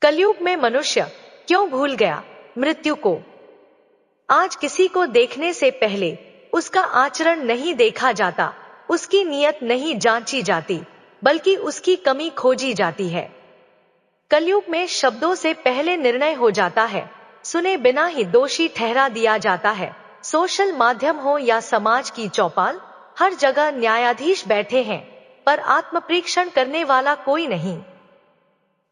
कलयुग में मनुष्य क्यों भूल गया मृत्यु को? आज किसी को देखने से पहले उसका आचरण नहीं देखा जाता, उसकी नीयत नहीं जांची जाती, बल्कि उसकी कमी खोजी जाती है। कलयुग में शब्दों से पहले निर्णय हो जाता है, सुने बिना ही दोषी ठहरा दिया जाता है। सोशल माध्यम हो या समाज की चौपाल, हर जगह न्यायाधीश बैठे हैं, पर आत्मपरीक्षण करने वाला कोई नहीं।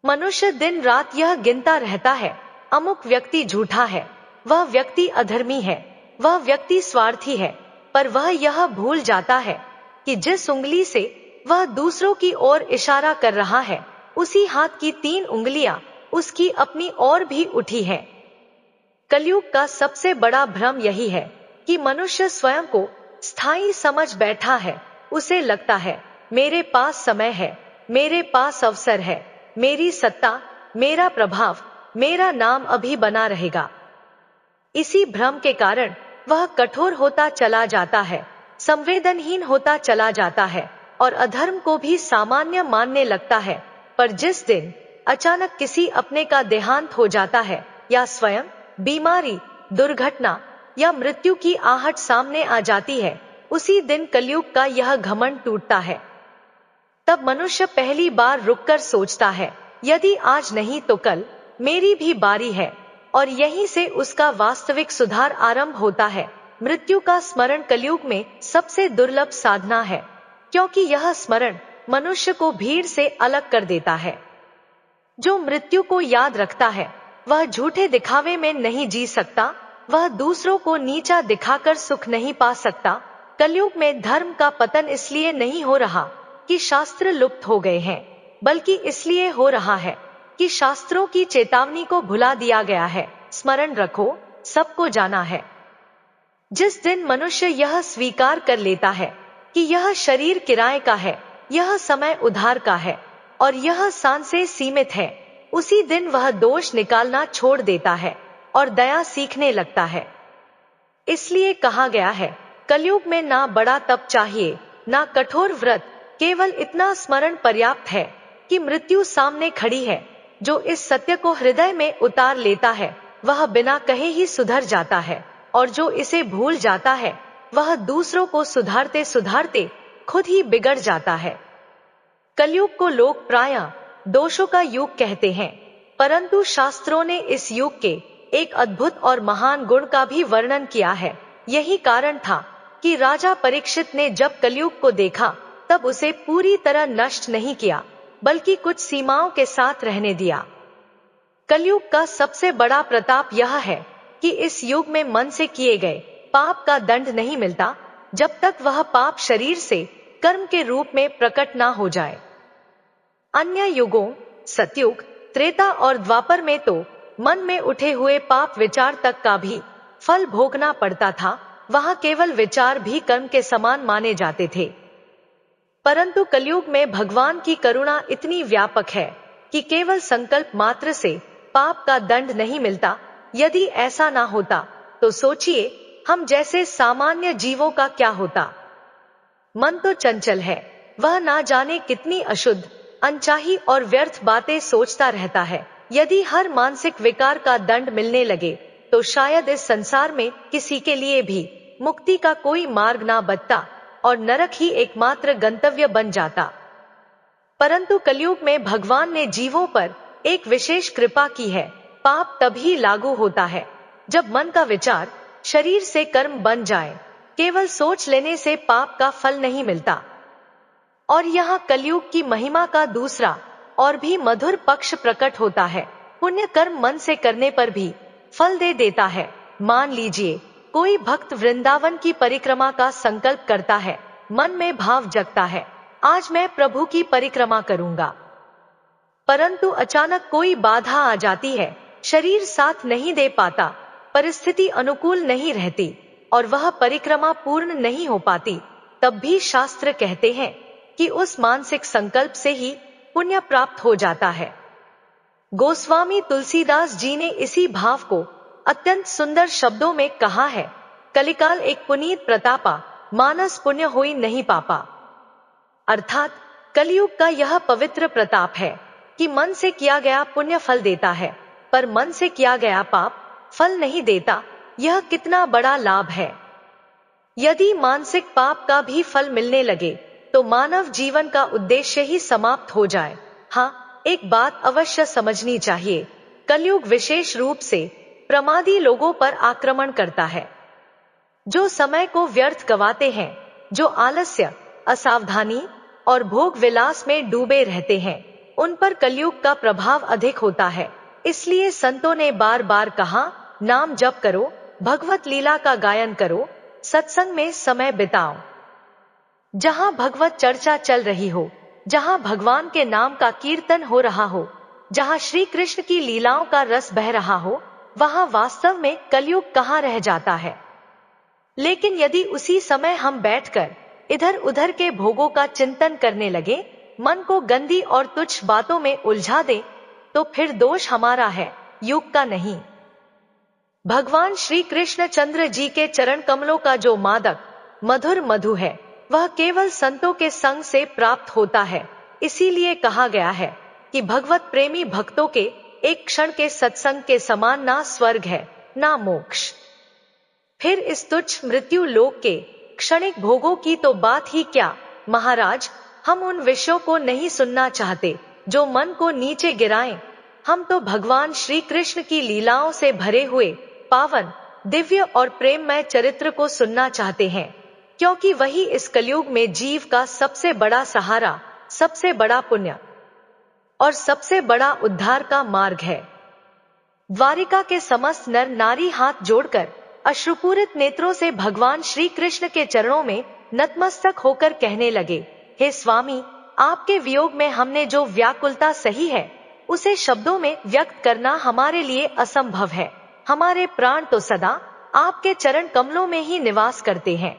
मनुष्य दिन रात यह गिनता रहता है, अमुक व्यक्ति झूठा है, वह व्यक्ति अधर्मी है, वह व्यक्ति स्वार्थी है, पर वह यह भूल जाता है कि जिस उंगली से वह दूसरों की ओर इशारा कर रहा है, उसी हाथ की 3 उंगलियां उसकी अपनी ओर भी उठी है। कलयुग का सबसे बड़ा भ्रम यही है कि मनुष्य स्वयं को स्थायी समझ बैठा है। उसे लगता है, मेरे पास समय है, मेरे पास अवसर है, मेरी सत्ता, मेरा प्रभाव, मेरा नाम अभी बना रहेगा। इसी भ्रम के कारण वह कठोर होता चला जाता है, संवेदनहीन होता चला जाता है और अधर्म को भी सामान्य मानने लगता है। पर जिस दिन अचानक किसी अपने का देहांत हो जाता है, या स्वयं बीमारी, दुर्घटना या मृत्यु की आहट सामने आ जाती है, उसी दिन कलयुग का यह घमंड टूटता है। तब मनुष्य पहली बार रुककर सोचता है, यदि आज नहीं तो कल मेरी भी बारी है, और यहीं से उसका वास्तविक सुधार आरंभ होता है। मृत्यु का स्मरण कलयुग में सबसे दुर्लभ साधना है, क्योंकि यह स्मरण मनुष्य को भीड़ से अलग कर देता है। जो मृत्यु को याद रखता है, वह झूठे दिखावे में नहीं जी सकता, वह दूसरों को नीचा दिखाकर सुख नहीं पा सकता। कलयुग में धर्म का पतन इसलिए नहीं हो रहा कि शास्त्र लुप्त हो गए हैं, बल्कि इसलिए हो रहा है कि शास्त्रों की चेतावनी को भुला दिया गया है। स्मरण रखो, सबको जाना है। जिस दिन मनुष्य यह स्वीकार कर लेता है कि यह शरीर किराए का है, यह समय उधार का है और यह सांसें सीमित है, उसी दिन वह दोष निकालना छोड़ देता है और दया सीखने लगता है। इसलिए कहा गया है, कलयुग में ना बड़ा तप चाहिए, ना कठोर व्रत, केवल इतना स्मरण पर्याप्त है कि मृत्यु सामने खड़ी है। जो इस सत्य को हृदय में उतार लेता है, वह बिना कहे ही सुधर जाता है, और जो इसे भूल जाता है, वह दूसरों को सुधारते सुधारते खुद ही बिगड़ जाता है। कलयुग को लोग प्रायः दोषों का युग कहते हैं, परंतु शास्त्रों ने इस युग के एक अद्भुत और महान गुण का भी वर्णन किया है। यही कारण था कि राजा परीक्षित ने जब कलयुग को देखा, तब उसे पूरी तरह नष्ट नहीं किया, बल्कि कुछ सीमाओं के साथ रहने दिया। कलयुग का सबसे बड़ा प्रताप यह है कि इस युग में मन से किए गए पाप का दंड नहीं मिलता, जब तक वह पाप शरीर से कर्म के रूप में प्रकट ना हो जाए। अन्य युगों, सतयुग, त्रेता और द्वापर में तो मन में उठे हुए पाप विचार तक का भी फल भोगना पड़ता था। वहां केवल विचार भी कर्म के समान माने जाते थे। परंतु कलयुग में भगवान की करुणा इतनी व्यापक है कि केवल संकल्प मात्र से पाप का दंड नहीं मिलता। यदि ऐसा ना होता तो सोचिए, हम जैसे सामान्य जीवों का क्या होता। मन तो चंचल है, वह ना जाने कितनी अशुद्ध, अनचाही और व्यर्थ बातें सोचता रहता है। यदि हर मानसिक विकार का दंड मिलने लगे, तो शायद इस संसार में किसी के लिए भी मुक्ति का कोई मार्ग ना बचता और नरक ही एकमात्र गंतव्य बन जाता। परंतु कलयुग में भगवान ने जीवों पर एक विशेष कृपा की है। पाप तभी लागू होता है जब मन का विचार शरीर से कर्म बन जाए। केवल सोच लेने से पाप का फल नहीं मिलता। और यहाँ कलयुग की महिमा का दूसरा और भी मधुर पक्ष प्रकट होता है। पुण्य कर्म मन से करने पर भी फल दे देता है। मान लीजिए, कोई भक्त वृंदावन की परिक्रमा का संकल्प करता है, मन में भाव जगता है, आज मैं प्रभु की परिक्रमा करूंगा। परंतु अचानक कोई बाधा आ जाती है, शरीर साथ नहीं दे पाता, परिस्थिति अनुकूल नहीं रहती और वह परिक्रमा पूर्ण नहीं हो पाती। तब भी शास्त्र कहते हैं कि उस मानसिक संकल्प से ही पुण्य प्राप्त हो जाता है। गोस्वामी तुलसीदास जी ने इसी भाव को अत्यंत सुंदर शब्दों में कहा है, कलिकाल एक पुनीत प्रतापा, मानस पुण्य होई नहीं पापा। अर्थात कलयुग का यह पवित्र प्रताप है कि मन से किया गया पुण्य फल देता है, पर मन से किया गया पाप फल नहीं देता। यह कितना बड़ा लाभ है। यदि मानसिक पाप का भी फल मिलने लगे तो मानव जीवन का उद्देश्य ही समाप्त हो जाए। हाँ, एक बात अवश्य समझनी चाहिए, कलयुग विशेष रूप से प्रमादी लोगों पर आक्रमण करता है। जो समय को व्यर्थ गवाते हैं, जो आलस्य, असावधानी और भोग विलास में डूबे रहते हैं, उन पर कलयुग का प्रभाव अधिक होता है। इसलिए संतों ने बार बार कहा, नाम जप करो, भगवत लीला का गायन करो, सत्संग में समय बिताओ। जहां भगवत चर्चा चल रही हो, जहां भगवान के नाम का कीर्तन हो रहा हो, जहां श्री कृष्ण की लीलाओं का रस बह रहा हो, वहां वास्तव में कलयुग कहाँ रह जाता है। लेकिन यदि उसी समय हम बैठकर इधर उधर के भोगों का चिंतन करने लगे, मन को गंदी और तुच्छ बातों में उलझा दे, तो फिर दोष हमारा है, युग का नहीं। भगवान श्री कृष्ण चंद्र जी के चरण कमलों का जो मादक मधुर मधु है, वह केवल संतों के संग से प्राप्त होता है। इसीलिए कहा गया है कि भगवत प्रेमी भक्तों के एक क्षण के सत्संग के समान ना स्वर्ग है, ना मोक्ष। फिर इस तुच्छ मृत्यु लोक के क्षणिक भोगों की तो बात ही क्या महाराज। हम उन विषयों को नहीं सुनना चाहते जो मन को नीचे गिराएं। हम तो भगवान श्री कृष्ण की लीलाओं से भरे हुए पावन, दिव्य और प्रेममय चरित्र को सुनना चाहते हैं, क्योंकि वही इस कलयुग में जीव का सबसे बड़ा सहारा, सबसे बड़ा पुण्य और सबसे बड़ा उद्धार का मार्ग है। द्वारिका के समस्त नर नारी हाथ जोड़कर अश्रुपूरित नेत्रों से भगवान श्री कृष्ण के चरणों में नतमस्तक होकर कहने लगे, हे स्वामी, आपके वियोग में हमने जो व्याकुलता सही है, उसे शब्दों में व्यक्त करना हमारे लिए असंभव है। हमारे प्राण तो सदा आपके चरण कमलों में ही निवास करते हैं।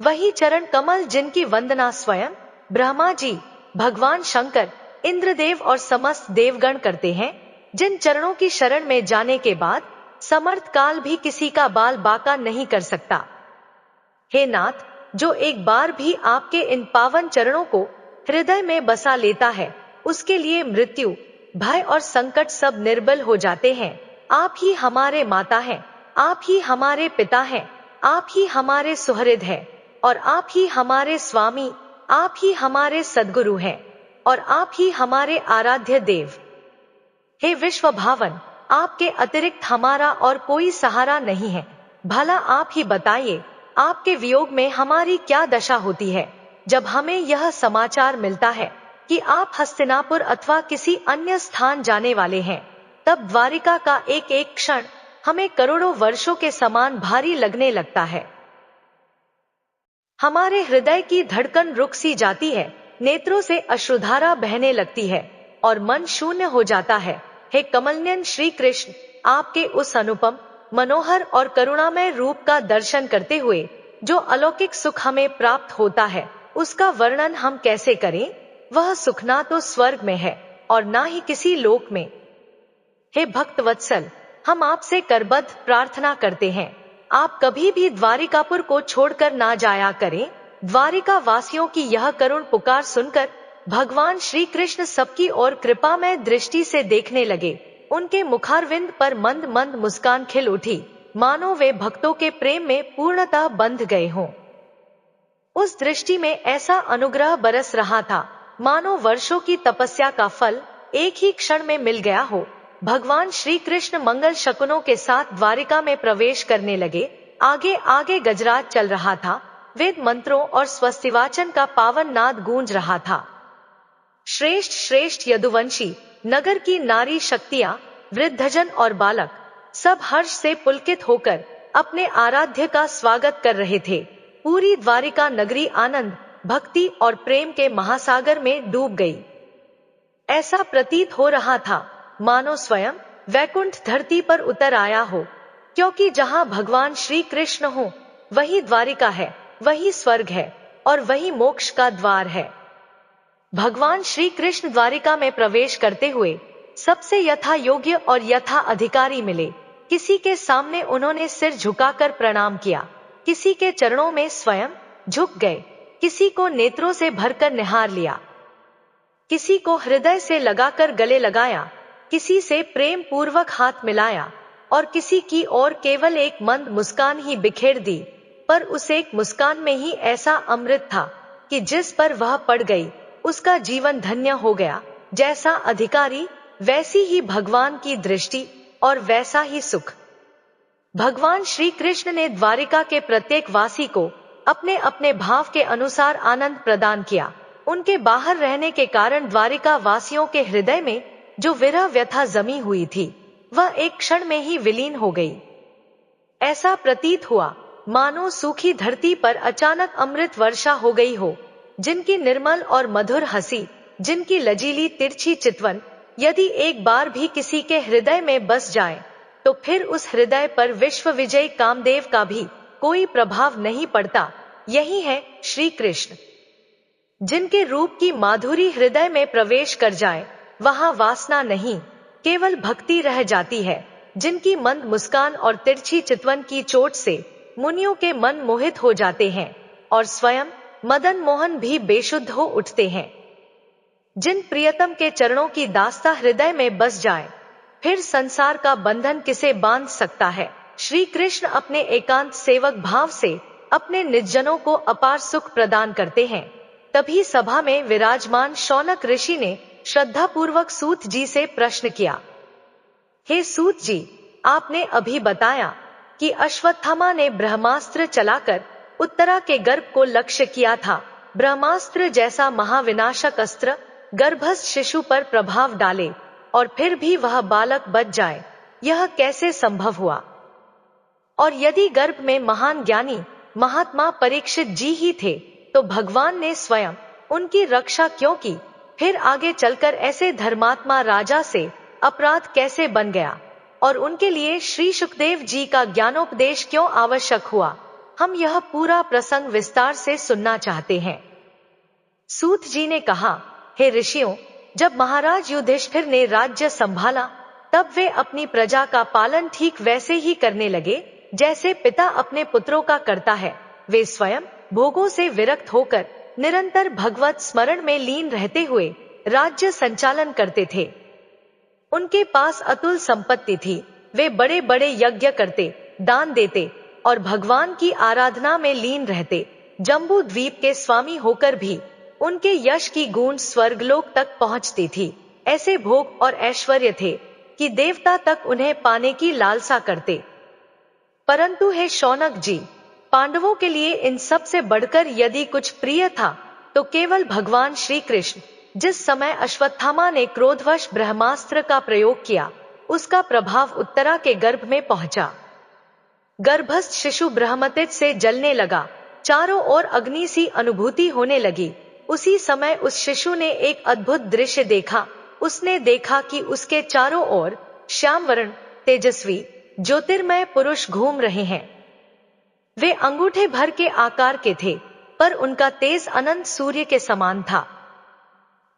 वही चरण कमल जिनकी वंदना स्वयं ब्रह्मा जी, भगवान शंकर, इंद्रदेव और समस्त देवगण करते हैं, जिन चरणों की शरण में जाने के बाद समर्थ काल भी किसी का बाल बाका नहीं कर सकता। हे नाथ, जो एक बार भी आपके इन पावन चरणों को हृदय में बसा लेता है, उसके लिए मृत्यु, भय और संकट सब निर्बल हो जाते हैं। आप ही हमारे माता हैं, आप ही हमारे पिता हैं, आप ही हमारे सुहृद हैं, और आप ही हमारे स्वामी, आप ही हमारे सद्गुरु हैं, और आप ही हमारे आराध्य देव। हे विश्व भावन, आपके अतिरिक्त हमारा और कोई सहारा नहीं है। भला आप ही बताइए, आपके वियोग में हमारी क्या दशा होती है, जब हमें यह समाचार मिलता है कि आप हस्तिनापुर अथवा किसी अन्य स्थान जाने वाले हैं। तब द्वारिका का एक एक क्षण हमें करोड़ों वर्षों के समान भारी लगने लगता है। हमारे हृदय की धड़कन रुक सी जाती है, नेत्रों से अश्रुधारा बहने लगती है और मन शून्य हो जाता है। हे कमलनयन श्री कृष्ण, आपके उस अनुपम, मनोहर और करुणामय रूप का दर्शन करते हुए जो अलौकिक सुख हमें प्राप्त होता है, उसका वर्णन हम कैसे करें। वह सुख ना तो स्वर्ग में है और ना ही किसी लोक में। हे भक्त वत्सल, हम आपसे करबद्ध प्रार्थना करते हैं, आप कभी भी द्वारिकापुर को छोड़कर ना जाया करें। द्वारिका वासियों की यह करुण पुकार सुनकर भगवान श्री कृष्ण सबकी ओर कृपामय दृष्टि से देखने लगे। उनके मुखारविंद पर मंद मंद मुस्कान खिल उठी, मानो वे भक्तों के प्रेम में पूर्णतः बंध गए हों। उस दृष्टि में ऐसा अनुग्रह बरस रहा था, मानो वर्षों की तपस्या का फल एक ही क्षण में मिल गया हो। भगवान श्री कृष्ण मंगल शकुनों के साथ द्वारिका में प्रवेश करने लगे। आगे आगे गजराज चल रहा था, वेद मंत्रों और स्वस्तिवाचन का पावन नाद गूंज रहा था। श्रेष्ठ श्रेष्ठ यदुवंशी, नगर की नारी शक्तियां, वृद्धजन और बालक सब हर्ष से पुलकित होकर अपने आराध्य का स्वागत कर रहे थे। पूरी द्वारिका नगरी आनंद, भक्ति और प्रेम के महासागर में डूब गई। ऐसा प्रतीत हो रहा था मानो स्वयं वैकुंठ धरती पर उतर आया हो, क्योंकि जहां भगवान श्री कृष्ण हो वही द्वारिका है, वही स्वर्ग है और वही मोक्ष का द्वार है। भगवान श्री कृष्ण द्वारिका में प्रवेश करते हुए सबसे यथा योग्य और यथा अधिकारी मिले। किसी के सामने उन्होंने सिर झुकाकर प्रणाम किया, किसी के चरणों में स्वयं झुक गए, किसी को नेत्रों से भरकर निहार लिया, किसी को हृदय से लगाकर गले लगाया, किसी से प्रेम पूर्वक हाथ मिलाया और किसी की ओर केवल एक मंद मुस्कान ही बिखेर दी। पर उस एक मुस्कान में ही ऐसा अमृत था कि जिस पर वह पड़ गई उसका जीवन धन्य हो गया। जैसा अधिकारी वैसी ही भगवान की दृष्टि और वैसा ही सुख। भगवान श्री कृष्ण ने द्वारिका के प्रत्येक वासी को अपने अपने भाव के अनुसार आनंद प्रदान किया। उनके बाहर रहने के कारण द्वारिका वासियों के हृदय में जो विरह व्यथा जमी हुई थी वह एक क्षण में ही विलीन हो गई। ऐसा प्रतीत हुआ मानो सूखी धरती पर अचानक अमृत वर्षा हो गई हो। जिनकी निर्मल और मधुर हंसी, जिनकी लजीली तिरछी चितवन यदि एक बार भी किसी के हृदय में बस जाए तो फिर उस हृदय पर विश्व विजयी कामदेव का भी कोई प्रभाव नहीं पड़ता। यही है श्री कृष्ण। जिनके रूप की माधुरी हृदय में प्रवेश कर जाए वहां वासना नहीं, केवल भक्ति रह जाती है। जिनकी मंद मुस्कान और तिरछी चितवन की चोट से मुनियों के मन मोहित हो जाते हैं और स्वयं मदन मोहन भी बेशुद्ध हो उठते हैं। जिन प्रियतम के चरणों की दास्ता हृदय में बस जाए फिर संसार का बंधन किसे बांध सकता है। श्री कृष्ण अपने एकांत सेवक भाव से अपने निजजनों को अपार सुख प्रदान करते हैं। तभी सभा में विराजमान शौनक ऋषि ने श्रद्धा पूर्वक सूत जी से प्रश्न किया, हे सूत जी, आपने अभी बताया कि अश्वत्थामा ने ब्रह्मास्त्र चलाकर उत्तरा के गर्भ को लक्ष्य किया था। ब्रह्मास्त्र जैसा महाविनाशक अस्त्र गर्भस्थ शिशु पर प्रभाव डाले और फिर भी वह बालक बच जाए, यह कैसे संभव हुआ? और यदि गर्भ में महान ज्ञानी महात्मा परीक्षित जी ही थे तो भगवान ने स्वयं उनकी रक्षा क्यों की? फिर आगे चलकर ऐसे धर्मात्मा राजा से अपराध कैसे बन गया और उनके लिए श्री सुखदेव जी का ज्ञानोपदेश क्यों आवश्यक हुआ? हम यह पूरा प्रसंग विस्तार से सुनना चाहते हैं। सूत जी ने कहा, हे ऋषियों, जब महाराज युधिष्ठिर ने राज्य संभाला तब वे अपनी प्रजा का पालन ठीक वैसे ही करने लगे जैसे पिता अपने पुत्रों का करता है। वे स्वयं भोगों से विरक्त होकर निरंतर भगवत स्मरण में लीन रहते हुए राज्य संचालन करते थे। उनके पास अतुल संपत्ति थी। वे बड़े बड़े यज्ञ करते, दान देते और भगवान की आराधना में लीन रहते। जम्बू द्वीप के स्वामी होकर भी उनके यश की गूंज स्वर्गलोक तक पहुंचती थी। ऐसे भोग और ऐश्वर्य थे कि देवता तक उन्हें पाने की लालसा करते। परंतु हे शौनक जी, पांडवों के लिए इन सब से बढ़कर यदि कुछ प्रिय था तो केवल भगवान श्री कृष्ण। जिस समय अश्वत्थामा ने क्रोधवश ब्रह्मास्त्र का प्रयोग किया उसका प्रभाव उत्तरा के गर्भ में पहुंचा। गर्भस्थ शिशु ब्रह्मतेज से जलने लगा, चारों ओर अग्नि सी अनुभूति होने लगी। उसी समय उस शिशु ने एक अद्भुत दृश्य देखा। उसने देखा कि उसके चारों ओर श्यामवर्ण तेजस्वी ज्योतिर्मय पुरुष घूम रहे हैं। वे अंगूठे भर के आकार के थे पर उनका तेज अनंत सूर्य के समान था।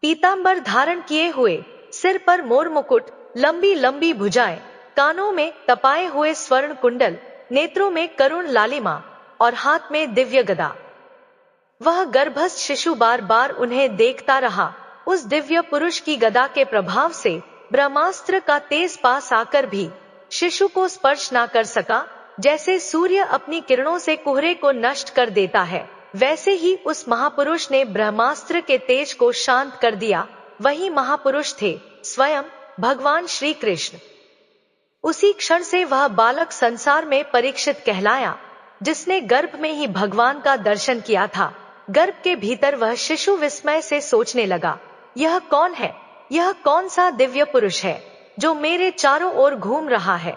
पीतांबर धारण किए हुए, सिर पर मोर मुकुट, लंबी लंबी भुजाएं, कानों में तपाए हुए स्वर्ण कुंडल, नेत्रों में करुण लालिमा और हाथ में दिव्य गदा। वह गर्भस्थ शिशु बार बार उन्हें देखता रहा। उस दिव्य पुरुष की गदा के प्रभाव से ब्रह्मास्त्र का तेज पास आकर भी शिशु को स्पर्श ना कर सका। जैसे सूर्य अपनी किरणों से कोहरे को नष्ट कर देता है वैसे ही उस महापुरुष ने ब्रह्मास्त्र के तेज को शांत कर दिया। वही महापुरुष थे स्वयं भगवान श्री कृष्ण। उसी क्षण से वह बालक संसार में परीक्षित कहलाया जिसने गर्भ में ही भगवान का दर्शन किया था। गर्भ के भीतर वह शिशु विस्मय से सोचने लगा, यह कौन है? यह कौन सा दिव्य पुरुष है जो मेरे चारों ओर घूम रहा है?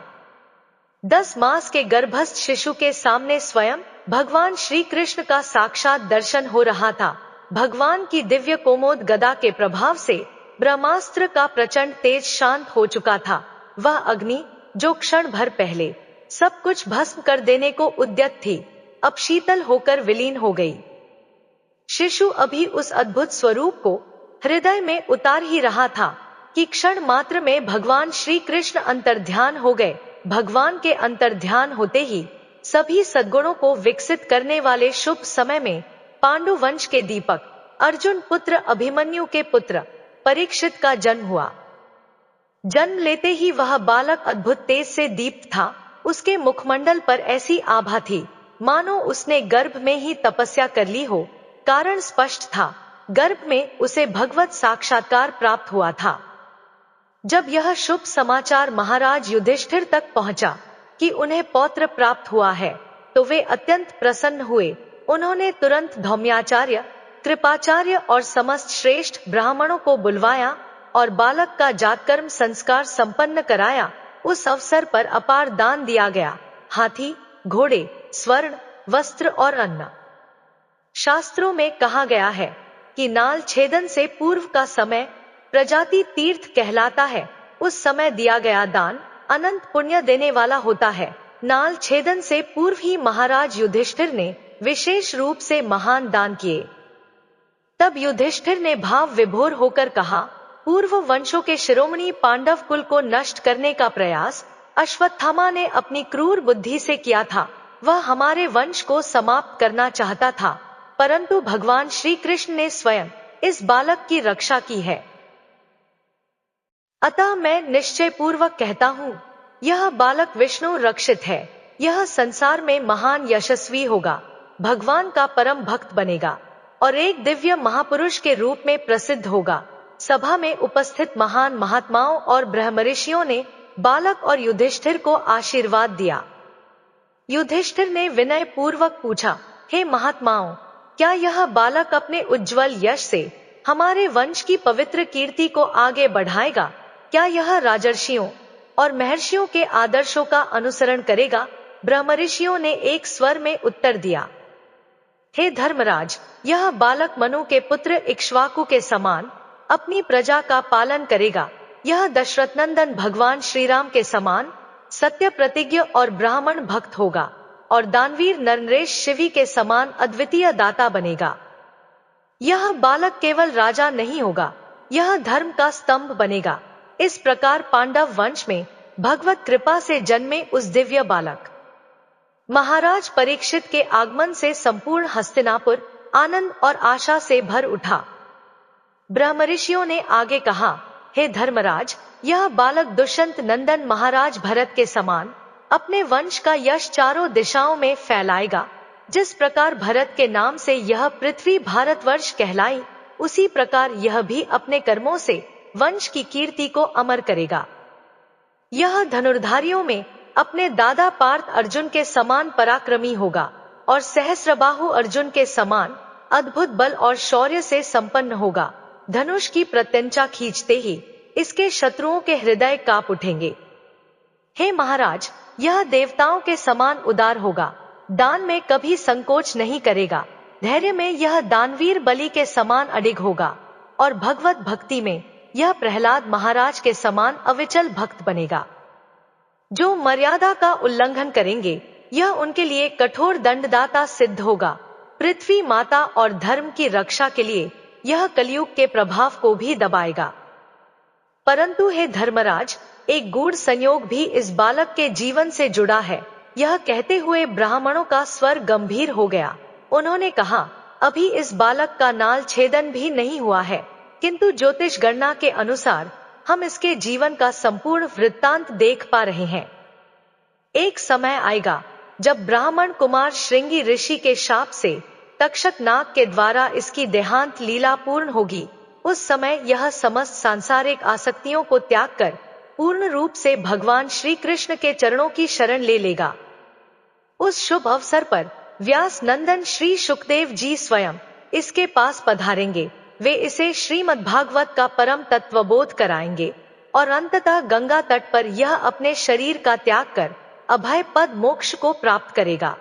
10 मास के गर्भस्थ शिशु के सामने स्वयं भगवान श्री कृष्ण का साक्षात दर्शन हो रहा था। भगवान की दिव्य कोमोद गदा के प्रभाव से ब्रह्मास्त्र का प्रचंड तेज शांत हो चुका था। वह अग्नि जो क्षण भर पहले सब कुछ भस्म कर देने को उद्यत थी, अब शीतल होकर विलीन हो गई। शिशु अभी उस अद्भुत स्वरूप को हृदय में उतार ही रहा था कि क्षण मात्र में भगवान श्री कृष्ण अंतर्ध्यान हो गए। भगवान के अंतर्ध्यान होते ही सभी सद्गुणों को विकसित करने वाले शुभ समय में पांडु वंश के दीपक, अर्जुन पुत्र अभिमन्यु के पुत्र, परीक्षित का जन्म हुआ। जन्म लेते ही वह बालक अद्भुत तेज से दीप्त था। उसके मुखमंडल पर ऐसी आभा थी मानो उसने गर्भ में ही तपस्या कर ली हो। कारण स्पष्ट था, गर्भ में उसे भगवत साक्षात्कार प्राप्त हुआ था। जब यह शुभ समाचार महाराज युधिष्ठिर तक पहुंचा कि उन्हें पौत्र प्राप्त हुआ है, तो वे अत्यंत प्रसन्न हुए। उन्होंने तुरंत धौम्याचार्य, कृपाचार्य और समस्त श्रेष्ठ ब्राह्मणों को बुलवाया और बालक का जातकर्म संस्कार संपन्न कराया। उस अवसर पर अपार दान दिया गया, हाथी, घोड़े, स्वर्ण, वस्त्र और अन्न। शास्त्रों में कहा गया है कि नाल छेदन से पूर्व का समय प्रजाति तीर्थ कहलाता है। उस समय दिया गया दान अनंत पुण्य देने वाला होता है। नाल छेदन से पूर्व ही महाराज युधिष्ठिर ने विशेष रूप से महान दान किए। तब युधिष्ठिर ने भाव विभोर होकर कहा, पूर्व वंशों के शिरोमणि पांडव कुल को नष्ट करने का प्रयास अश्वत्थामा ने अपनी क्रूर बुद्धि से किया था। वह हमारे वंश को समाप्त करना चाहता था, परंतु भगवान श्री कृष्ण ने स्वयं इस बालक की रक्षा की है। अतः मैं निश्चय पूर्वक कहता हूँ, यह बालक विष्णु रक्षित है। यह संसार में महान यशस्वी होगा, भगवान का परम भक्त बनेगा और एक दिव्य महापुरुष के रूप में प्रसिद्ध होगा। सभा में उपस्थित महान महात्माओं और ब्रह्मर्षियों ने बालक और युधिष्ठिर को आशीर्वाद दिया। युधिष्ठिर ने विनय पूर्वक पूछा, हे महात्माओं, क्या यह बालक अपने उज्ज्वल यश से हमारे वंश की पवित्र कीर्ति को आगे बढ़ाएगा? क्या यह राजर्षियों और महर्षियों के आदर्शों का अनुसरण करेगा? ब्रह्मर्षियों ने एक स्वर में उत्तर दिया, हे धर्मराज, यह बालक मनु के पुत्र इक्ष्वाकु के समान अपनी प्रजा का पालन करेगा। यह दशरथ नंदन भगवान श्रीराम के समान सत्य प्रतिज्ञ और ब्राह्मण भक्त होगा और दानवीर नरनरेश शिवी के समान अद्वितीय दाता बनेगा। यह बालक केवल राजा नहीं होगा, यह धर्म का स्तंभ बनेगा। इस प्रकार पांडव वंश में भगवत कृपा से जन्मे उस दिव्य बालक महाराज परीक्षित के आगमन से संपूर्ण हस्तिनापुर आनंद और आशा से भर उठा। ब्रह्मर्षियों ने आगे कहा, हे धर्मराज, यह बालक दुष्यंत नंदन महाराज भरत के समान अपने वंश का यश चारों दिशाओं में फैलाएगा। जिस प्रकार भरत के नाम से यह पृथ्वी भारतवर्ष कहलाई, उसी प्रकार यह भी अपने कर्मों से वंश की कीर्ति को अमर करेगा। यह धनुर्धारियों में अपने दादा पार्थ अर्जुन के समान पराक्रमी होगा और सहस्रबाहु अर्जुन के समान अद्भुत बल और शौर्य से संपन्न होगा। धनुष की प्रत्यंचा खींचते ही इसके शत्रुओं के हृदय कांप उठेंगे। हे महाराज, यह देवताओं के समान उदार होगा, दान में कभी संकोच नहीं करेगा। धैर्य में यह दानवीर बलि के समान अडिग होगा और भगवत भक्ति में यह प्रहलाद महाराज के समान अविचल भक्त बनेगा। जो मर्यादा का उल्लंघन करेंगे, यह उनके लिए कठोर दंडदाता सिद्ध होगा। पृथ्वी माता और धर्म की रक्षा के लिए यह कलयुग के प्रभाव को भी दबाएगा। परंतु हे धर्मराज, एक गूढ़ संयोग भी इस बालक के जीवन से जुड़ा है। यह कहते हुए ब्राह्मणों का स्वर गंभीर हो गया। उन्होंने कहा, अभी इस बालक का नाल छेदन भी नहीं हुआ है, किंतु ज्योतिष गणना के अनुसार हम इसके जीवन का संपूर्ण वृत्तांत देख पा रहे हैं। एक समय आएगा जब ब्राह्मण कुमार श्रृंगी ऋषि के शाप से तक्षक नाग के द्वारा इसकी देहांत लीला पूर्ण होगी। उस समय यह समस्त सांसारिक आसक्तियों को त्याग कर पूर्ण रूप से भगवान श्री कृष्ण के चरणों की शरण ले लेगा। उस शुभ अवसर पर व्यास नंदन श्री सुखदेव जी स्वयं इसके पास पधारेंगे। वे इसे श्रीमद्भागवत का परम तत्वबोध कराएंगे और अंततः गंगा तट पर यह अपने शरीर का त्याग कर अभय पद मोक्ष को प्राप्त करेगा।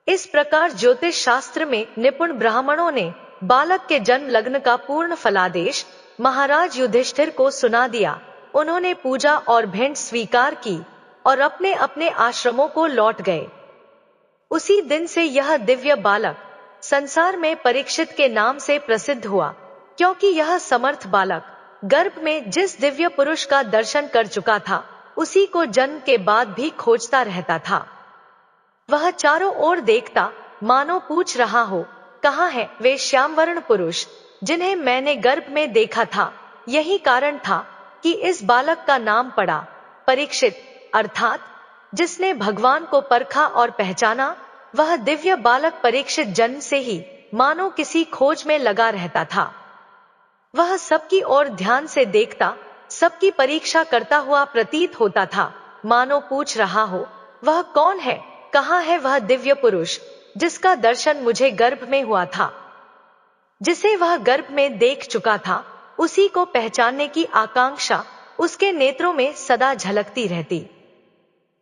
इस प्रकार ज्योतिष शास्त्र में निपुण ब्राह्मणों ने बालक के जन्म लग्न का पूर्ण फलादेश महाराज युधिष्ठिर को सुना दिया। उन्होंने पूजा और भेंट स्वीकार की और अपने अपने आश्रमों को लौट गए। उसी दिन से यह दिव्य बालक संसार में परीक्षित के नाम से प्रसिद्ध हुआ, क्योंकि यह समर्थ बालक गर्भ में जिस दिव्य पुरुष का दर्शन कर चुका था, उसी को जन्म के बाद भी खोजता रहता था। वह चारों ओर देखता, मानो पूछ रहा हो, कहाँ है वे श्यामवर्ण पुरुष जिन्हें मैंने गर्भ में देखा था? यही कारण था कि इस बालक का नाम पड़ा परीक्षित, अर्थात जिसने भगवान को परखा और पहचाना। वह दिव्य बालक परीक्षित जन्म से ही मानो किसी खोज में लगा रहता था। वह सबकी ओर ध्यान से देखता, सबकी परीक्षा करता हुआ प्रतीत होता था, मानो पूछ रहा हो, वह कौन है, कहाँ है वह दिव्य पुरुष जिसका दर्शन मुझे गर्भ में हुआ था। जिसे वह गर्भ में देख चुका था, उसी को पहचानने की आकांक्षा उसके नेत्रों में सदा झलकती रहती।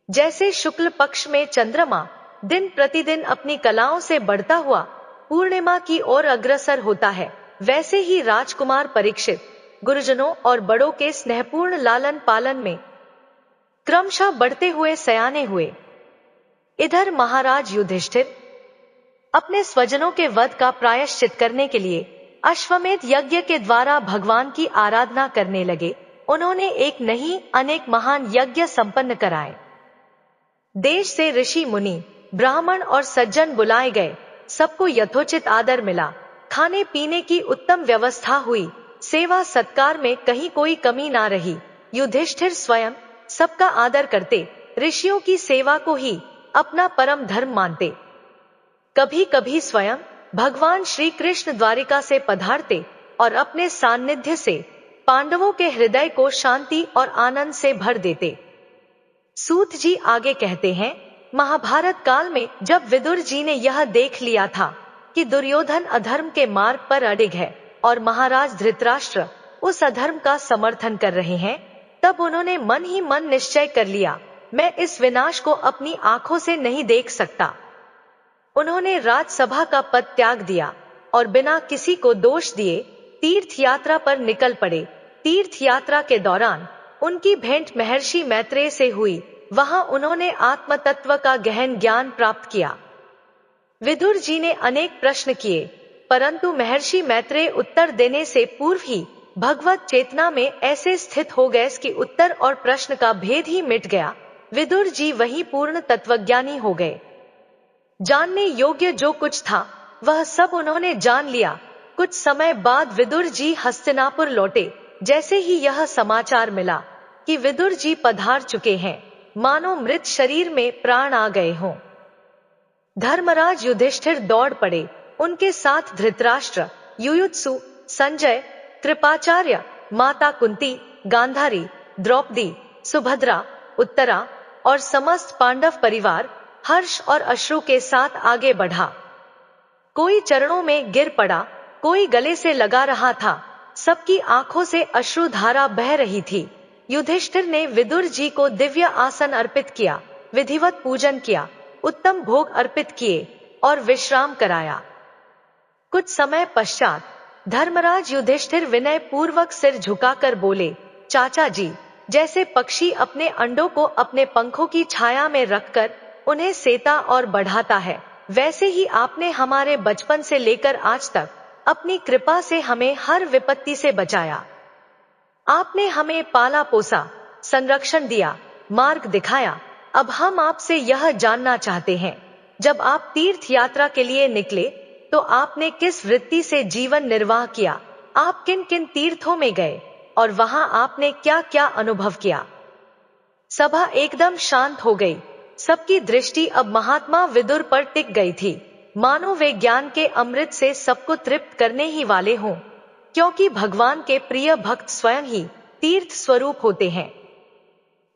जैसे शुक्ल पक्ष में चंद्रमा दिन प्रतिदिन अपनी कलाओं से बढ़ता हुआ पूर्णिमा की ओर अग्रसर होता है, वैसे ही राजकुमार परीक्षित गुरुजनों और बड़ों के स्नेहपूर्ण लालन पालन में क्रमशः बढ़ते हुए सयाने हुए। इधर महाराज युधिष्ठिर अपने स्वजनों के वध का प्रायश्चित करने के लिए अश्वमेध यज्ञ के द्वारा भगवान की आराधना करने लगे। उन्होंने एक नहीं अनेक महान यज्ञ संपन्न कराए। देश से ऋषि मुनि, ब्राह्मण और सज्जन बुलाए गए। सबको यथोचित आदर मिला। खाने पीने की उत्तम व्यवस्था हुई। सेवा सत्कार में कहीं कोई कमी ना रही। युधिष्ठिर स्वयं सबका आदर करते, ऋषियों की सेवा को ही अपना परम धर्म मानते। कभी कभी स्वयं भगवान श्री कृष्ण द्वारिका से पधारते और अपने सान्निध्य से पांडवों के हृदय को शांति और आनंद से भर देते। सूत जी आगे कहते हैं, महाभारत काल में जब विदुर जी ने यह देख लिया था कि दुर्योधन अधर्म के मार्ग पर अडिग है और महाराज धृतराष्ट्र उस अधर्म का समर्थन कर रहे हैं, तब उन्होंने मन ही मन निश्चय कर लिया, मैं इस विनाश को अपनी आंखों से नहीं देख सकता। उन्होंने राजसभा का पद त्याग दिया और बिना किसी को दोष दिए तीर्थ यात्रा पर निकल पड़े। तीर्थ यात्रा के दौरान उनकी भेंट महर्षि मैत्रेय से हुई। वहां उन्होंने आत्म तत्व का गहन ज्ञान प्राप्त किया। विदुर जी ने अनेक प्रश्न किए, परंतु महर्षि मैत्रेय उत्तर देने से पूर्व ही भगवत चेतना में ऐसे स्थित हो गए कि उत्तर और प्रश्न का भेद ही मिट गया। विदुर जी वही पूर्ण तत्वज्ञानी हो गए। जानने योग्य जो कुछ था वह सब उन्होंने जान लिया। कुछ समय बाद विदुर जी हस्तिनापुर लौटे। जैसे ही यह समाचार मिला कि विदुर जी पधार चुके हैं, मानो मृत शरीर में प्राण आ गए हों। धर्मराज युधिष्ठिर दौड़ पड़े। उनके साथ धृतराष्ट्र, युयुत्सु, संजय, कृपाचार्य, माता कुंती, गांधारी, द्रौपदी, सुभद्रा, उत्तरा और समस्त पांडव परिवार हर्ष और अश्रु के साथ आगे बढ़ा। कोई चरणों में गिर पड़ा, कोई गले से लगा रहा था। सबकी आंखों से अश्रुधारा बह रही थी। युधिष्ठिर ने विदुर जी को दिव्य आसन अर्पित किया, विधिवत पूजन किया, उत्तम भोग अर्पित किए और विश्राम कराया। कुछ समय पश्चात धर्मराज युधिष्ठिर विनय पूर्वक सिर झुकाकर बोले, चाचा जी, जैसे पक्षी अपने अंडों को अपने पंखों की छाया में रखकर उन्हें सेता और बढ़ाता है, वैसे ही आपने हमारे बचपन से लेकर आज तक अपनी कृपा से हमें हर विपत्ति से बचाया। आपने हमें पाला पोसा, संरक्षण दिया, मार्ग दिखाया। अब हम आपसे यह जानना चाहते हैं, जब आप तीर्थ यात्रा के लिए निकले तो आपने किस वृत्ति से जीवन निर्वाह किया? आप किन किन तीर्थों में गए और वहां आपने क्या क्या अनुभव किया? सभा एकदम शांत हो गई। सबकी दृष्टि अब महात्मा विदुर पर टिक गई थी, मानो वे ज्ञान के अमृत से सबको तृप्त करने ही वाले हों, क्योंकि भगवान के प्रिय भक्त स्वयं ही तीर्थ स्वरूप होते हैं।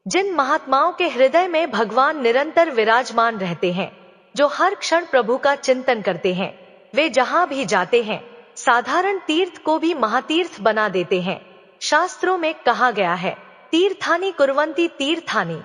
जिन महात्माओं के हृदय में भगवान निरंतर विराजमान रहते हैं, जो हर क्षण प्रभु का चिंतन करते हैं, वे जहां भी जाते हैं साधारण तीर्थ को भी महातीर्थ बना देते हैं। शास्त्रों में कहा गया है, तीर्थानि कुर्वन्ति तीर्थानि,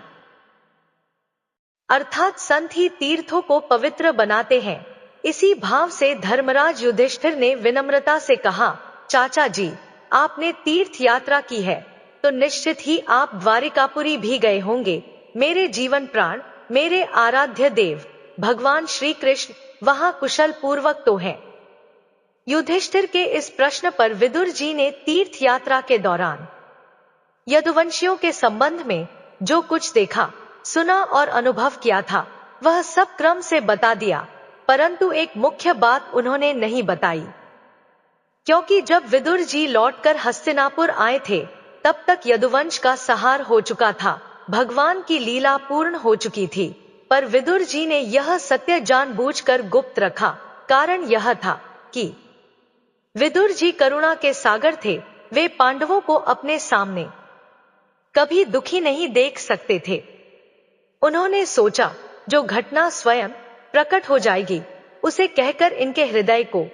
अर्थात संत ही तीर्थों को पवित्र बनाते हैं। इसी भाव से धर्मराज युधिष्ठिर ने विनम्रता से कहा, चाचा जी, आपने तीर्थ यात्रा की है तो निश्चित ही आप द्वारिकापुरी भी गए होंगे। मेरे जीवन प्राण, मेरे आराध्य देव भगवान श्री कृष्ण वहां कुशल पूर्वक तो हैं? युधिष्ठिर के इस प्रश्न पर विदुर जी ने तीर्थ यात्रा के दौरान यदुवंशियों के संबंध में जो कुछ देखा, सुना और अनुभव किया था, वह सब क्रम से बता दिया, परंतु एक मुख्य बात उन्होंने नहीं बताई। क्योंकि जब विदुर जी लौटकर हस्तिनापुर आए थे तब तक यदुवंश का संहार हो चुका था, भगवान की लीला पूर्ण हो चुकी थी। पर विदुर जी ने यह सत्य जानबूझकर गुप्त रखा। कारण यह था कि विदुर जी करुणा के सागर थे। वे पांडवों को अपने सामने कभी दुखी नहीं देख सकते थे। उन्होंने सोचा, जो घटना स्वयं प्रकट हो जाएगी उसे कहकर इनके हृदय को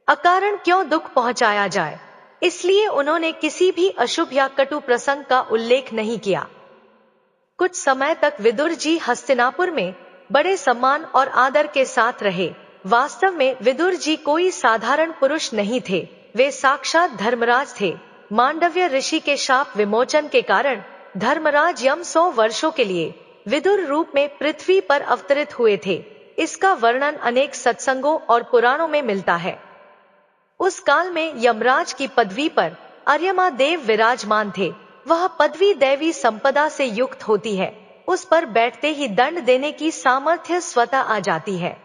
अकारण क्यों दुख पहुंचाया जाए। इसलिए उन्होंने किसी भी अशुभ या कटु प्रसंग का उल्लेख नहीं किया। कुछ समय तक विदुर जी हस्तिनापुर में बड़े सम्मान और आदर के साथ रहे। वास्तव में विदुर जी कोई साधारण पुरुष नहीं थे, वे साक्षात धर्मराज थे। मांडव्य ऋषि के शाप विमोचन के कारण धर्मराज यम 100 वर्षों के लिए विदुर रूप में पृथ्वी पर अवतरित हुए थे। इसका वर्णन अनेक सत्संगों और पुराणों में मिलता है। उस काल में यमराज की पदवी पर अर्यमा देव विराजमान थे। वह पदवी दैवी संपदा से युक्त होती है। उस पर बैठते ही दंड देने की सामर्थ्य स्वतः आ जाती है।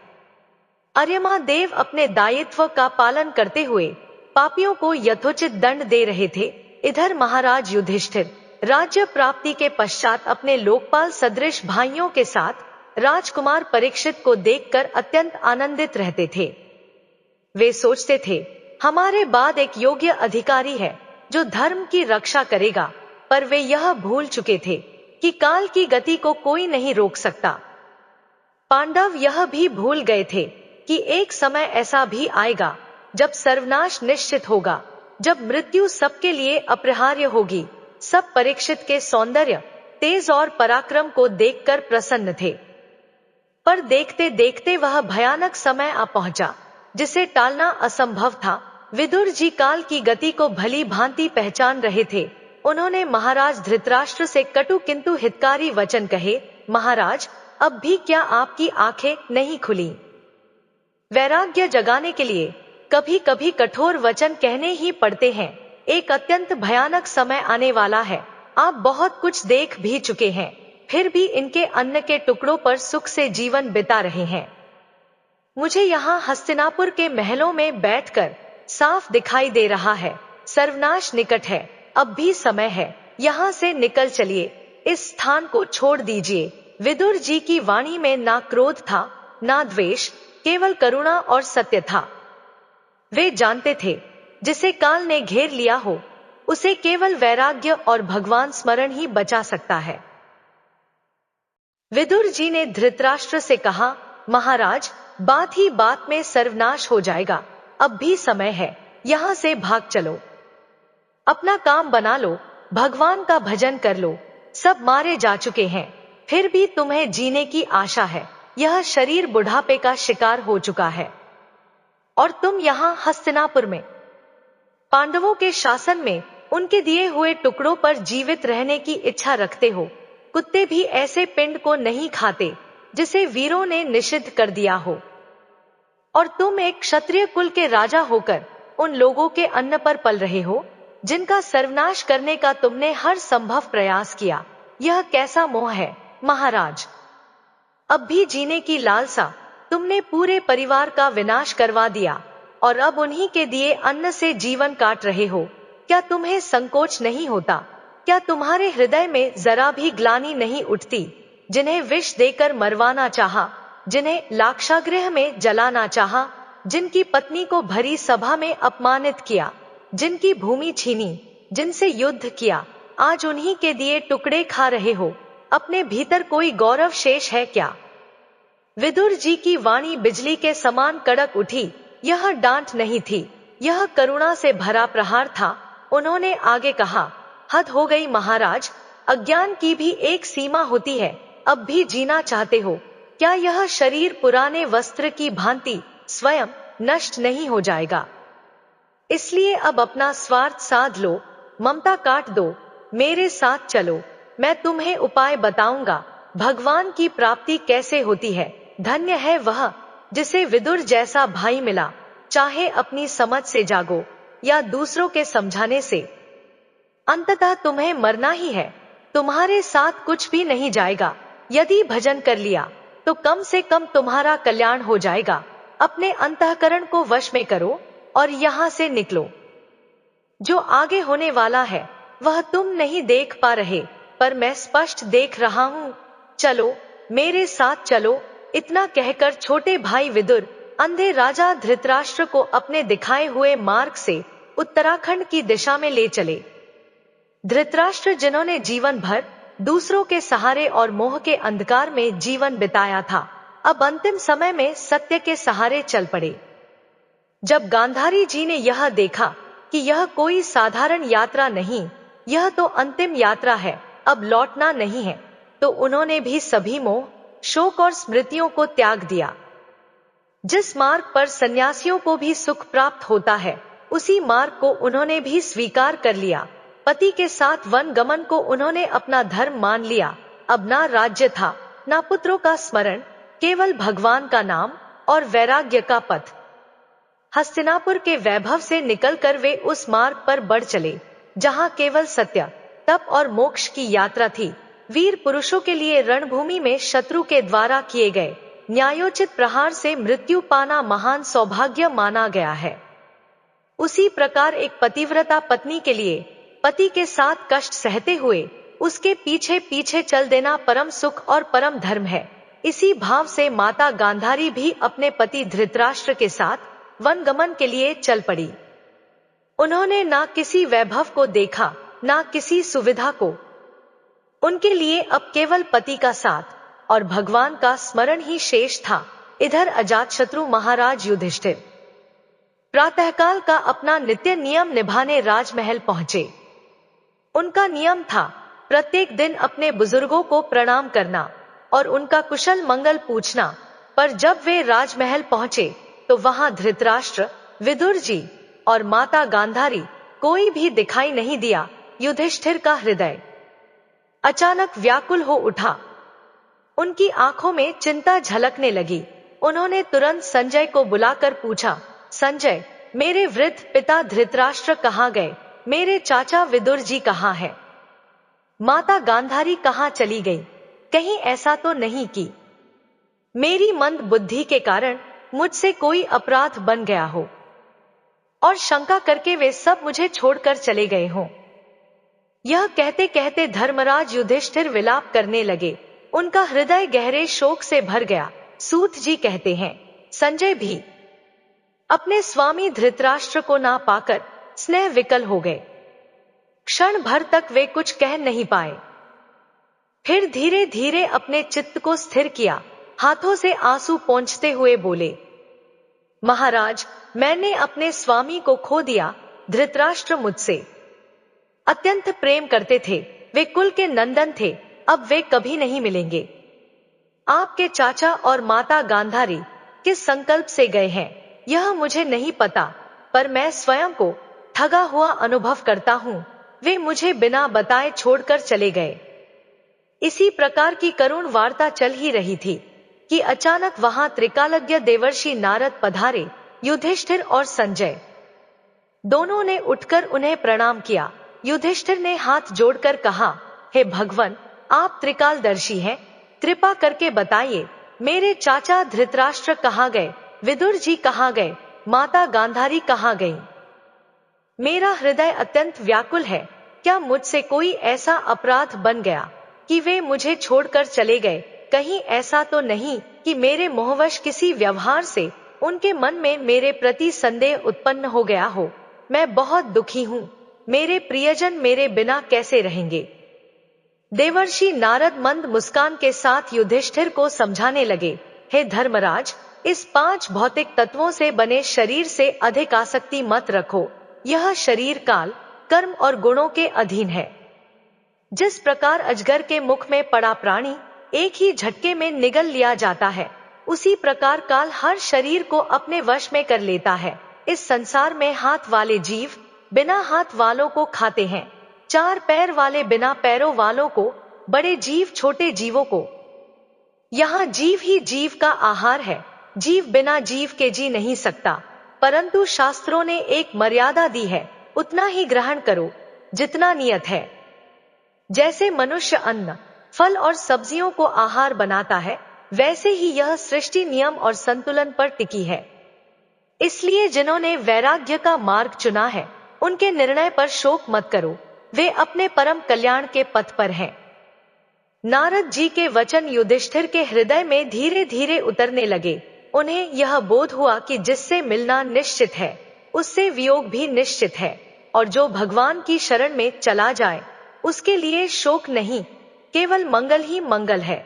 अर्यमा देव अपने दायित्व का पालन करते हुए पापियों को यथोचित दंड दे रहे थे। इधर महाराज युधिष्ठिर राज्य प्राप्ति के पश्चात अपने लोकपाल सदृश भाइयों के साथ राजकुमार परीक्षित को देखकर अत्यंत आनंदित रहते थे। वे सोचते थे, हमारे बाद एक योग्य अधिकारी है जो धर्म की रक्षा करेगा। पर वे यह भूल चुके थे कि काल की गति को कोई नहीं रोक सकता। पांडव यह भी भूल गए थे कि एक समय ऐसा भी आएगा जब सर्वनाश निश्चित होगा, जब मृत्यु सबके लिए अपरिहार्य होगी। सब परीक्षित के सौंदर्य, तेज और पराक्रम को देखकर प्रसन्न थे। पर देखते देखते वह भयानक समय आ पहुंचा जिसे टालना असंभव था। विदुर जी काल की गति को भली भांति पहचान रहे थे। उन्होंने महाराज धृतराष्ट्र से कटु किंतु हितकारी वचन कहे, महाराज, अब भी क्या आपकी आंखें नहीं खुली? वैराग्य जगाने के लिए कभी कभी कठोर वचन कहने ही पड़ते हैं। एक अत्यंत भयानक समय आने वाला है। आप बहुत कुछ देख भी चुके हैं, फिर भी इनके अन्न के टुकड़ों पर सुख से जीवन बिता रहे हैं। मुझे यहाँ हस्तिनापुर के महलों में बैठकर साफ दिखाई दे रहा है, सर्वनाश निकट है। अब भी समय है, यहाँ से निकल चलिए, इस स्थान को छोड़ दीजिए। विदुर जी की वाणी में ना क्रोध था, ना द्वेष, केवल करुणा और सत्य था। वे जानते थे, जिसे काल ने घेर लिया हो उसे केवल वैराग्य और भगवान स्मरण ही बचा सकता है। विदुर जी ने धृतराष्ट्र से कहा, महाराज, बात ही बात में सर्वनाश हो जाएगा। अब भी समय है, यहाँ से भाग चलो। अपना काम बना लो, भगवान का भजन कर लो। सब मारे जा चुके हैं, फिर भी तुम्हें जीने की आशा है। यह शरीर बुढ़ापे का शिकार हो चुका है और तुम यहाँ हस्तिनापुर में पांडवों के शासन में उनके दिए हुए टुकड़ों पर जीवित रहने की इच्छा रखते हो। कुत्ते भी ऐसे पिंड को नहीं खाते जिसे वीरों ने निषिद्ध कर दिया हो। और तुम एक क्षत्रिय कुल के राजा होकर उन लोगों के अन्न पर पल रहे हो जिनका सर्वनाश करने का तुमने हर संभव प्रयास किया। यह कैसा मोह है महाराज? अब भी जीने की लालसा, तुमने पूरे परिवार का विनाश करवा दिया और अब उन्हीं के दिए अन्न से जीवन काट रहे हो। क्या तुम्हें संकोच नहीं होता? क्या तुम्हारे हृदय में जरा भी ग्लानि नहीं उठती? जिन्हें विष देकर मरवाना चाहा, जिन्हें लाक्षागृह में जलाना चाहा, जिनकी पत्नी को भरी सभा में अपमानित किया, जिनकी भूमि छीनी, जिनसे युद्ध किया, आज उन्हीं के दिए टुकड़े खा रहे हो। अपने भीतर कोई गौरव शेष है क्या? विदुर जी की वाणी बिजली के समान कड़क उठी। यह डांट नहीं थी, यह करुणा से भरा प्रहार था। उन्होंने आगे कहा, हद हो गई महाराज, अज्ञान की भी एक सीमा होती है। अब भी जीना चाहते हो? क्या यह शरीर पुराने वस्त्र की भांति स्वयं नष्ट नहीं हो जाएगा? इसलिए अब अपना स्वार्थ साध लो, ममता काट दो, मेरे साथ चलो, मैं तुम्हें उपाय बताऊंगा। भगवान की प्राप्ति कैसे होती है। धन्य है वह जिसे विदुर जैसा भाई मिला। चाहे अपनी समझ से जागो या दूसरों के समझाने से, अंततः तुम्हें मरना ही है। तुम्हारे साथ कुछ भी नहीं जाएगा। यदि भजन कर लिया तो कम से कम तुम्हारा कल्याण हो जाएगा। अपने अंतःकरण को वश में करो, और यहाँ से निकलो। जो आगे होने वाला है वह तुम नहीं देख पा रहे, पर मैं स्पष्ट देख रहा हूँ। चलो, मेरे साथ चलो। इतना कहकर छोटे भाई विदुर अंधे राजा धृतराष्ट्र को अपने दिखाए हुए मार्ग से उत्तराखंड की दिशा में ले चले। धृतराष्ट्र, जिन्होंने जीवन भर दूसरों के सहारे और मोह के अंधकार में जीवन बिताया था, अब अंतिम समय में सत्य के सहारे चल पड़े। जब गांधारी जी ने यह देखा कि यह कोई साधारण यात्रा नहीं, यह तो अंतिम यात्रा है, अब लौटना नहीं है, तो उन्होंने भी सभी मोह, शोक और स्मृतियों को त्याग दिया। जिस मार्ग पर सन्यासियों को भी सुख प्राप्त होता है, उसी मार्ग को उन्होंने भी स्वीकार कर लिया। पति के साथ वन गमन को उन्होंने अपना धर्म मान लिया। अब ना राज्य था, ना पुत्रों का स्मरण, केवल भगवान का नाम और वैराग्य का पथ। हस्तिनापुर के वैभव से निकलकर वे उस मार्ग पर बढ़ चले जहां केवल सत्य, तप और मोक्ष की यात्रा थी। वीर पुरुषों के लिए रणभूमि में शत्रु के द्वारा किए गए न्यायोचित प्रहार से मृत्यु पाना महान सौभाग्य माना गया है। उसी प्रकार एक पतिव्रता पत्नी के लिए पति के साथ कष्ट सहते हुए उसके पीछे पीछे चल देना परम सुख और परम धर्म है। इसी भाव से माता गांधारी भी अपने पति धृतराष्ट्र के साथ वनगमन के लिए चल पड़ी। उन्होंने ना किसी वैभव को देखा, ना किसी सुविधा को। उनके लिए अब केवल पति का साथ और भगवान का स्मरण ही शेष था। इधर अजातशत्रु महाराज युधिष्ठिर प्रातःकाल का अपना नित्य नियम निभाने राजमहल पहुंचे। उनका नियम था प्रत्येक दिन अपने बुजुर्गों को प्रणाम करना और उनका कुशल मंगल पूछना। पर जब वे राजमहल पहुंचे तो वहां धृतराष्ट्र, विदुर जी और माता गांधारी कोई भी दिखाई नहीं दिया। युधिष्ठिर का हृदय अचानक व्याकुल हो उठा। उनकी आंखों में चिंता झलकने लगी। उन्होंने तुरंत संजय को बुलाकर पूछा, संजय, मेरे वृद्ध पिता धृतराष्ट्र कहाँ गए? मेरे चाचा विदुर जी कहाँ है? माता गांधारी कहाँ चली गई? कहीं ऐसा तो नहीं कि मेरी मंद बुद्धि के कारण मुझसे कोई अपराध बन गया हो और शंका करके वे सब मुझे छोड़कर चले गए हों। यह कहते कहते धर्मराज युधिष्ठिर विलाप करने लगे। उनका हृदय गहरे शोक से भर गया। सूत जी कहते हैं, संजय भी अपने स्वामी धृतराष्ट्र को ना पाकर स्नेह विकल हो गए। क्षण भर तक वे कुछ कह नहीं पाए। फिर धीरे धीरे अपने चित्त को स्थिर किया। हाथों से आंसू पोंछते हुए बोले, महाराज, मैंने अपने स्वामी को खो दिया। धृतराष्ट्र मुझसे अत्यंत प्रेम करते थे। वे कुल के नंदन थे। अब वे कभी नहीं मिलेंगे। आपके चाचा और माता गांधारी किस संकल्प से गए हैं यह मुझे नहीं पता, पर मैं स्वयं को ठगा हुआ अनुभव करता हूँ। वे मुझे बिना बताए छोड़कर चले गए। इसी प्रकार की करुण वार्ता चल ही रही थी कि अचानक वहां त्रिकालज्ञ देवर्षि नारद पधारे। युधिष्ठिर और संजय दोनों ने उठकर उन्हें प्रणाम किया। युधिष्ठिर ने हाथ जोड़कर कहा, हे भगवन, आप त्रिकालदर्शी हैं, कृपा करके बताइए, मेरे चाचा धृतराष्ट्र कहाँ गए? विदुर जी कहाँ गए? माता गांधारी कहाँ गई? मेरा हृदय अत्यंत व्याकुल है। क्या मुझसे कोई ऐसा अपराध बन गया कि वे मुझे छोड़कर चले गए? कहीं ऐसा तो नहीं कि मेरे मोहवश किसी व्यवहार से उनके मन में मेरे प्रति संदेह उत्पन्न हो गया हो? मैं बहुत दुखी हूँ। मेरे प्रियजन मेरे बिना कैसे रहेंगे? देवर्षि नारद मंद मुस्कान के साथ युधिष्ठिर को समझाने लगे, हे धर्मराज, इस 5 भौतिक तत्वों से बने शरीर से अधिक आसक्ति मत रखो। यह शरीर काल, कर्म और गुणों के अधीन है। जिस प्रकार अजगर के मुख में पड़ा प्राणी एक ही झटके में निगल लिया जाता है, उसी प्रकार काल हर शरीर को अपने वश में कर लेता है। इस संसार में हाथ वाले जीव बिना हाथ वालों को खाते हैं, 4 पैर वाले बिना पैरों वालों को, बड़े जीव छोटे जीवों को। यहाँ जीव ही जीव का आहार है। जीव बिना जीव के जी नहीं सकता, परंतु शास्त्रों ने एक मर्यादा दी है, उतना ही ग्रहण करो जितना नियत है। जैसे मनुष्य अन्न, फल और सब्जियों को आहार बनाता है, वैसे ही यह सृष्टि नियम और संतुलन पर टिकी है। इसलिए जिन्होंने वैराग्य का मार्ग चुना है, उनके निर्णय पर शोक मत करो, वे अपने परम कल्याण के पथ पर हैं। नारद जी के वचन युधिष्ठिर के हृदय में धीरे धीरे उतरने लगे। उन्हें यह बोध हुआ कि जिससे मिलना निश्चित है, उससे वियोग भी निश्चित है, और जो भगवान की शरण में चला जाए, उसके लिए शोक नहीं, केवल मंगल ही मंगल है।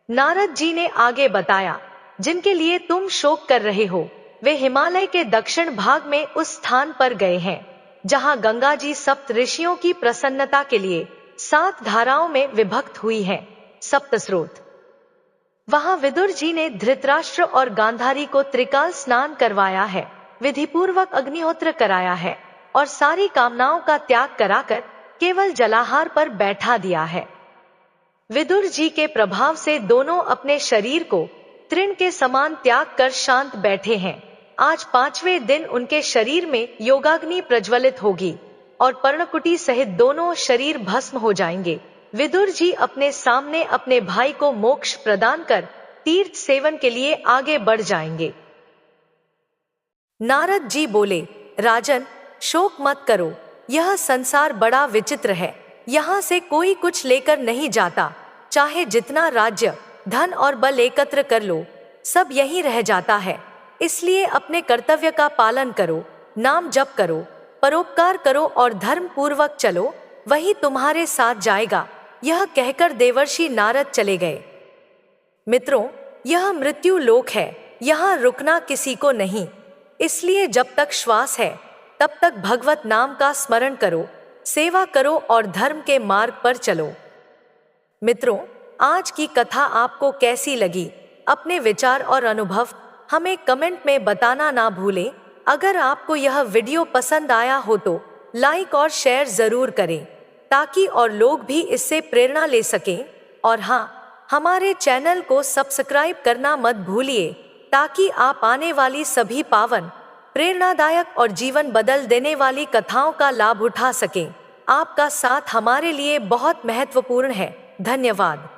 नारद जी ने आगे बताया, जिनके लिए तुम शोक कर रहे हो, वे हिमालय के दक्षिण भाग में उस स्थान पर गए हैं जहां गंगा जी सप्त ऋषियों की प्रसन्नता के लिए 7 धाराओं में विभक्त हुई है, सप्त स्रोत। वहां विदुर जी ने धृतराष्ट्र और गांधारी को त्रिकाल स्नान करवाया है, विधिपूर्वक अग्निहोत्र कराया है, और सारी कामनाओं का त्याग कराकर केवल जलाहार पर बैठा दिया है। विदुर जी के प्रभाव से दोनों अपने शरीर को तृण के समान त्याग कर शांत बैठे हैं। आज 5वें दिन उनके शरीर में योगाग्नि प्रज्वलित होगी और पर्णकुटी सहित दोनों शरीर भस्म हो जाएंगे। विदुर जी अपने सामने अपने भाई को मोक्ष प्रदान कर तीर्थ सेवन के लिए आगे बढ़ जाएंगे। नारद जी बोले, राजन, शोक मत करो, यह संसार बड़ा विचित्र है। यहाँ से कोई कुछ लेकर नहीं जाता, चाहे जितना राज्य, धन और बल एकत्र कर लो, सब यहीं रह जाता है। इसलिए अपने कर्तव्य का पालन करो, नाम जप करो, परोपकार करो और धर्म पूर्वक चलो, वही तुम्हारे साथ जाएगा। यह कहकर देवर्षि नारद चले गए। मित्रों, यह मृत्यु लोक है, यहाँ रुकना किसी को नहीं। इसलिए जब तक श्वास है तब तक भगवत नाम का स्मरण करो, सेवा करो और धर्म के मार्ग पर चलो। मित्रों, आज की कथा आपको कैसी लगी? अपने विचार और अनुभव हमें कमेंट में बताना ना भूलें। अगर आपको यह वीडियो पसंद आया हो तो लाइक और शेयर जरूर करें, ताकि और लोग भी इससे प्रेरणा ले सकें। और हाँ, हमारे चैनल को सब्सक्राइब करना मत भूलिए, ताकि आप आने वाली सभी पावन, प्रेरणादायक और जीवन बदल देने वाली कथाओं का लाभ उठा सकें। आपका साथ हमारे लिए बहुत महत्वपूर्ण है। धन्यवाद।